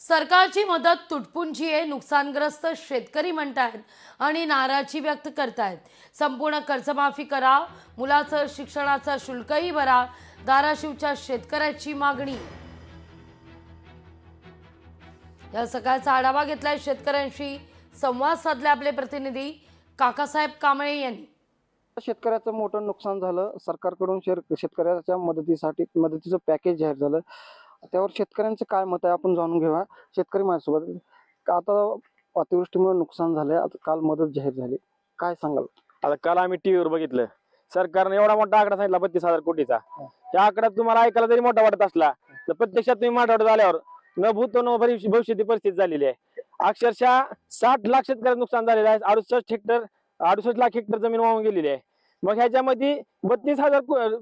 सरकारची मदत तुटपुंजी आहे, नुकसानग्रस्त शेतकरी म्हणतायत आणि नाराजी व्यक्त करतायत। संपूर्ण कर्जमाफी करा, मुलाचं शिक्षणाचं शुल्कही भरा, धाराशिवच्या शेतकऱ्याची मागणी। या सकाळचा आढावा घेतलाय, शेतकऱ्यांशी संवाद साधले आपले प्रतिनिधी काकासाहेब कांबळे यांनी। शेतकऱ्याचं मोठं नुकसान झालं, सरकारकडून शेतकऱ्याच्या मदतीचं पॅकेज जाहीर झालं, त्यावर शेतकऱ्यांचं काय मत आहे आपण जाणून घेऊया। शेतकरी माझ्यासोबत आता अतिवृष्टीमुळे नुकसान झालंय, आता काल मदत जाहीर झाली, काय सांगाल? आता काल आम्ही टीव्हीवर बघितलं, सरकारने एवढा मोठा आकडा सांगितला 32,000 कोटीचा। त्या आकड्यात तुम्हाला ऐकायला जरी मोठा वाटत असला तर प्रत्यक्षात तुम्ही मराठवाड्यात झाल्यावर न भूत न भविष्याची परिस्थिती झालेली आहे। अक्षरशः 60 लाख शेतकऱ्यांचं नुकसान झालेलं आहे, 68 लाख हेक्टर जमीन वाहून गेलेली आहे। मग ह्याच्यामध्ये 32,000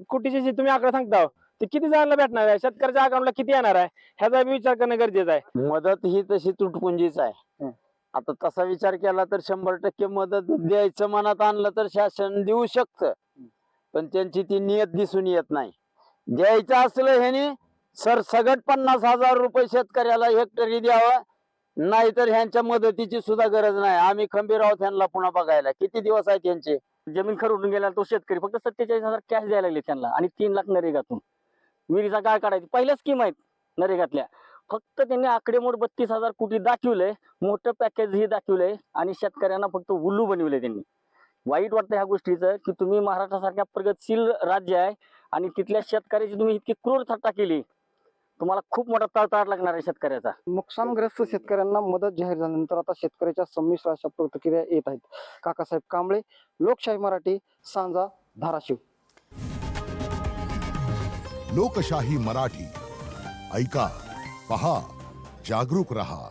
कोटीचे जे तुम्ही आकडा सांगता ते किती जणांना भेटणार आहे, शेतकऱ्याच्या अकाउंटला किती येणार आहे, ह्याचा विचार करणं गरजेचं आहे। मदत ही तशी तुटपुंजीच आहे। आता तसा विचार केला तर 100% मदत द्यायचं मनात आणलं तर शासन देऊ शकतं, पण त्यांची ती नियत दिसून येत नाही। द्यायचं असलं ह्यानी सरसगट 50,000 रुपये शेतकऱ्याला हेक्टरी द्यावं, नाहीतर ह्यांच्या मदतीची सुद्धा गरज नाही। आम्ही खंबीर आहोत ह्यांना पुन्हा बघायला। किती दिवस आहेत त्यांचे? जमीन खरवून गेला तो शेतकरी फक्त 47,000 कॅश द्यायला लागले त्यांना, आणि 3 लाख नरेगातून विहिरीचा गाळ काढायची पहिल्या स्कीम आहेत नरेगातल्या। फक्त त्यांनी आकडेमोड 32,000 कोटी दाखवलंय, मोठं पॅकेज ही दाखवलंय, आणि शेतकऱ्यांना फक्त उल्लू बनविलंय त्यांनी। वाईट वाटतं ह्या गोष्टीचं की तुम्ही महाराष्ट्रासारख्या प्रगतशील राज्य आहे आणि तिथल्या शेतकऱ्याची तुम्ही इतकी क्रूर थट्टा केली, तुम्हाला खूप मोठा तळतळाट लागणार आहे शेतकऱ्याचा। नुकसानग्रस्त शेतकऱ्यांना मदत जाहीर झाल्यानंतर आता शेतकऱ्याच्या संमिश्र अशा प्रतिक्रिया येत आहेत। काकासाहेब कांबळे, लोकशाही मराठी, सांजा, धाराशिव। लोकशाही मराठी ऐका, पहा, जागरूक रहा।